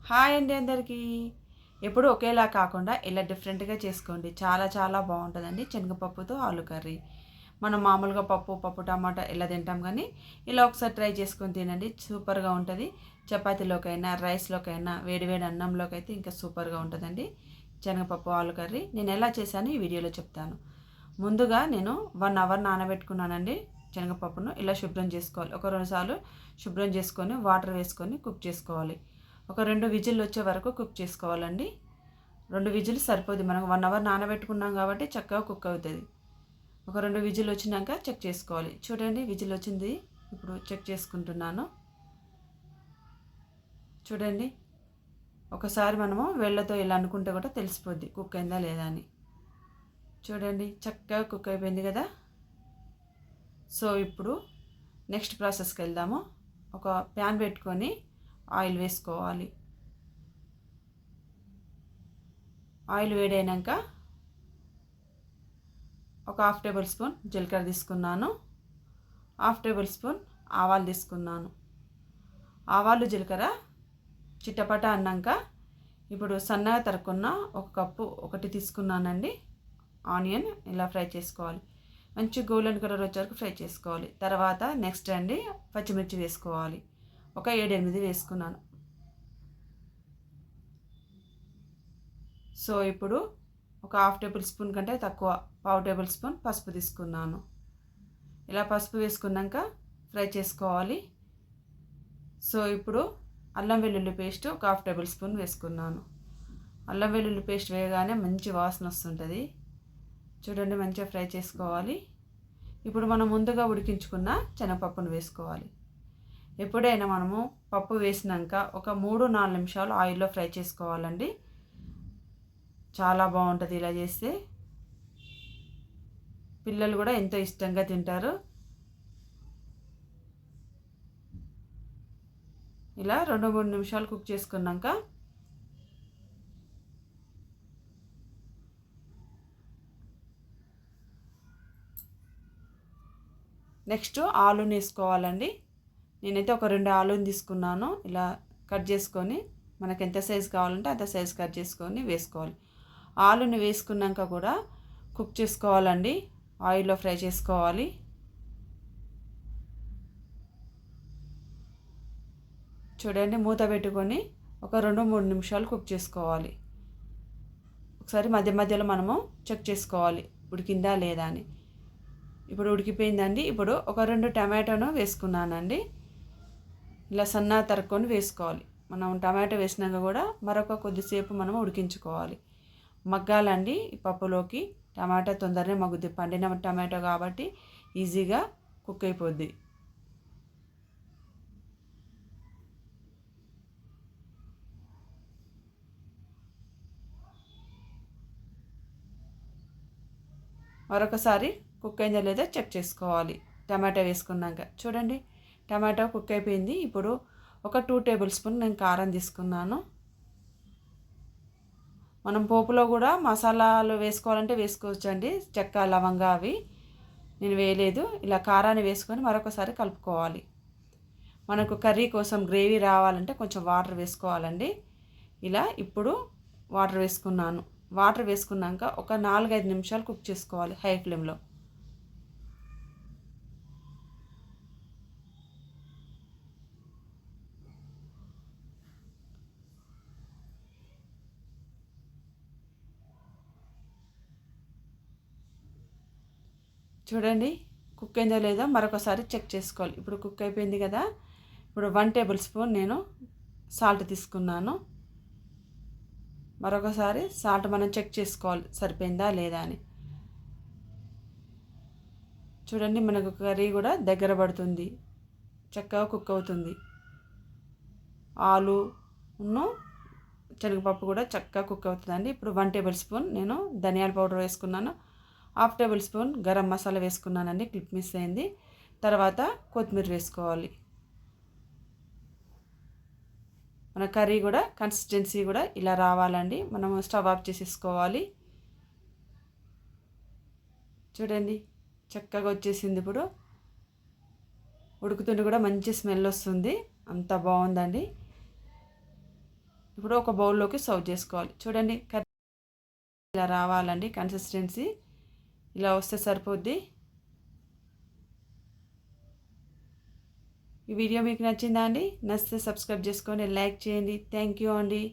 Hi అండి అందరికీ. ఎప్పుడు ఒకేలా కాకుండా ఇలా డిఫరెంట్గా చేసుకోండి. చాలా చాలా బాగుంటుందండి శనగపప్పుతో ఆలు కర్రీ. మనం మామూలుగా పప్పు టమాటా ఇలా తింటాం, కానీ ఇలా ఒకసారి ట్రై చేసుకొని తినండి. సూపర్గా ఉంటుంది. చపాతీలోకైనా రైస్లోకైనా వేడివేడి అన్నంలోకి అయితే ఇంకా సూపర్గా ఉంటుందండి శనగపప్పు ఆలు కర్రీ. నేను ఎలా చేశాను ఈ వీడియోలో చెప్తాను. ముందుగా నేను 1 అవర్ నానబెట్టుకున్నానండి శనగపప్పును. ఇలా శుభ్రం చేసుకోవాలి. ఒక 2 సార్లు శుభ్రం చేసుకొని వాటర్ వేసుకొని కుక్ చేసుకోవాలి. ఒక 2 విజిల్లు వచ్చే వరకు కుక్ చేసుకోవాలండి. 2 విజిల్ సరిపోద్ది. మనం 1 అవర్ నానబెట్టుకున్నాం కాబట్టి చక్కగా కుక్ అవుతుంది. ఒక 2 విజిల్ వచ్చినాక చెక్ చేసుకోవాలి. చూడండి విజిల్ వచ్చింది. ఇప్పుడు చెక్ చేసుకుంటున్నాను. చూడండి, ఒకసారి మనము వేళ్ళతో ఇలా అనుకుంటే కూడా తెలిసిపోద్ది కుక్ అయిందా లేదా అని. చూడండి చక్కగా కుక్ అయిపోయింది కదా. సో ఇప్పుడు నెక్స్ట్ ప్రాసెస్కి వెళ్దాము. ఒక ప్యాన్ పెట్టుకొని ఆయిల్ వేసుకోవాలి. ఆయిల్ వేడైనాక ఒక 1/2 టేబుల్ స్పూన్ జీలకర్ర తీసుకున్నాను. 1/2 టేబుల్ స్పూన్ ఆవాలు తీసుకున్నాను. ఆవాలు జీలకర్ర చిట్టపట అన్నాక ఇప్పుడు సన్నగా తరుక్కున్న ఒక కప్పు ఒకటి తీసుకున్నానండి ఆనియన్. ఇలా ఫ్రై చేసుకోవాలి. మంచి గోల్డెన్ కలర్ వచ్చే వరకు ఫ్రై చేసుకోవాలి. తర్వాత నెక్స్ట్ అండి పచ్చిమిర్చి వేసుకోవాలి. ఒక 7-8 వేసుకున్నాను. సో ఇప్పుడు ఒక 1/2 టేబుల్ స్పూన్ కంటే తక్కువ 1/2 టేబుల్ స్పూన్ పసుపు తీసుకున్నాను. ఇలా పసుపు వేసుకున్నాక ఫ్రై చేసుకోవాలి. సో ఇప్పుడు అల్లం వెల్లుల్లి పేస్ట్ ఒక 1/2 టేబుల్ స్పూన్ వేసుకున్నాను. అల్లం వెల్లుల్లి పేస్ట్ వేయగానే మంచి వాసన వస్తుంటుంది. చూడండి మంచిగా ఫ్రై చేసుకోవాలి. ఇప్పుడు మనం ముందుగా ఉడికించుకున్న శనగపప్పును వేసుకోవాలి. ఎప్పుడైనా మనము పప్పు వేసినాక ఒక 3-4 నిమిషాలు ఆయిల్లో ఫ్రై చేసుకోవాలండి. చాలా బాగుంటుంది ఇలా చేస్తే. పిల్లలు కూడా ఎంతో ఇష్టంగా తింటారు. ఇలా 2-3 నిమిషాలు కుక్ చేసుకున్నాక నెక్స్ట్ ఆలూని వేసుకోవాలండి. నేనైతే ఒక 2 ఆలూని తీసుకున్నాను. ఇలా కట్ చేసుకొని మనకు ఎంత సైజు కావాలంటే అంత సైజు కట్ చేసుకొని వేసుకోవాలి. ఆలూని వేసుకున్నాక కూడా కుక్ చేసుకోవాలండి. ఆయిల్లో ఫ్రై చేసుకోవాలి. చూడండి మూత పెట్టుకొని ఒక 2-3 నిమిషాలు కుక్ చేసుకోవాలి. ఒకసారి మధ్య మధ్యలో మనము చెక్ చేసుకోవాలి ఉడికిందా లేదా అని. ఇప్పుడు ఉడికిపోయిందండి. ఇప్పుడు ఒక 2 టమాటోను వేసుకున్నానండి. ఇలా సన్నగా తరుక్కొని వేసుకోవాలి. మనం టమాటో వేసినాక కూడా మరొక కొద్దిసేపు మనం ఉడికించుకోవాలి. మగ్గాలండి ఈ పప్పులోకి. టమాటా తొందరనే మగ్గుద్ది. పండిన టమాటో కాబట్టి ఈజీగా కుక్ అయిపోద్ది. మరొకసారి కుక్ అయిందో లేదో చెక్ చేసుకోవాలి టమాటా వేసుకున్నాక. చూడండి టమాటా కుక్ అయిపోయింది. ఇప్పుడు ఒక 2 టేబుల్ స్పూన్ నేను కారం తీసుకున్నాను. మనం పోపులో కూడా మసాలాలు వేసుకోవాలంటే వేసుకోవచ్చు అండి. చెక్క లవంగా అవి నేను వేయలేదు. ఇలా కారాన్ని వేసుకొని మరొకసారి కలుపుకోవాలి. మనకు కర్రీ కోసం గ్రేవీ రావాలంటే కొంచెం వాటర్ వేసుకోవాలండి. ఇలా ఇప్పుడు వాటర్ వేసుకున్నాను. వాటర్ వేసుకున్నాక ఒక 4-5 నిమిషాలు కుక్ చేసుకోవాలి హై ఫ్లేమ్లో. చూడండి కుక్ అయిందో లేదో మరొకసారి చెక్ చేసుకోవాలి. ఇప్పుడు కుక్ అయిపోయింది కదా. ఇప్పుడు 1 టేబుల్ స్పూన్ నేను సాల్ట్ తీసుకున్నాను. మరొకసారి సాల్ట్ మనం చెక్ చేసుకోవాలి సరిపోయిందా లేదా అని. చూడండి మనకు కర్రీ కూడా దగ్గర పడుతుంది, చక్కగా కుక్ అవుతుంది. ఆలును శనగపప్పు కూడా చక్కగా కుక్ అవుతుందండి. ఇప్పుడు 1 టేబుల్ స్పూన్ నేను ధనియాల పౌడర్ వేసుకున్నాను. 1/2 టేబుల్ స్పూన్ గరం మసాలా వేసుకున్నానండి. క్లిప్ మిస్ అయింది. తర్వాత కొత్తిమీర వేసుకోవాలి. మన కర్రీ కూడా కన్సిస్టెన్సీ కూడా ఇలా రావాలండి. మనం స్టవ్ ఆఫ్ చేసేసుకోవాలి. చూడండి చక్కగా వచ్చేసింది. ఇప్పుడు ఉడుకుతుంటే కూడా మంచి స్మెల్ వస్తుంది. అంత బాగుందండి. ఇప్పుడు ఒక బౌల్లోకి సర్వ్ చేసుకోవాలి. చూడండి కర్రీ ఇలా రావాలండి, కన్సిస్టెన్సీ ఇలా వస్తే సరిపోద్ది. ఈ వీడియో మీకు నచ్చిందా అండి? నచ్చితే సబ్స్క్రైబ్ చేసుకోండి, లైక్ చేయండి. థ్యాంక్ యూ అండి.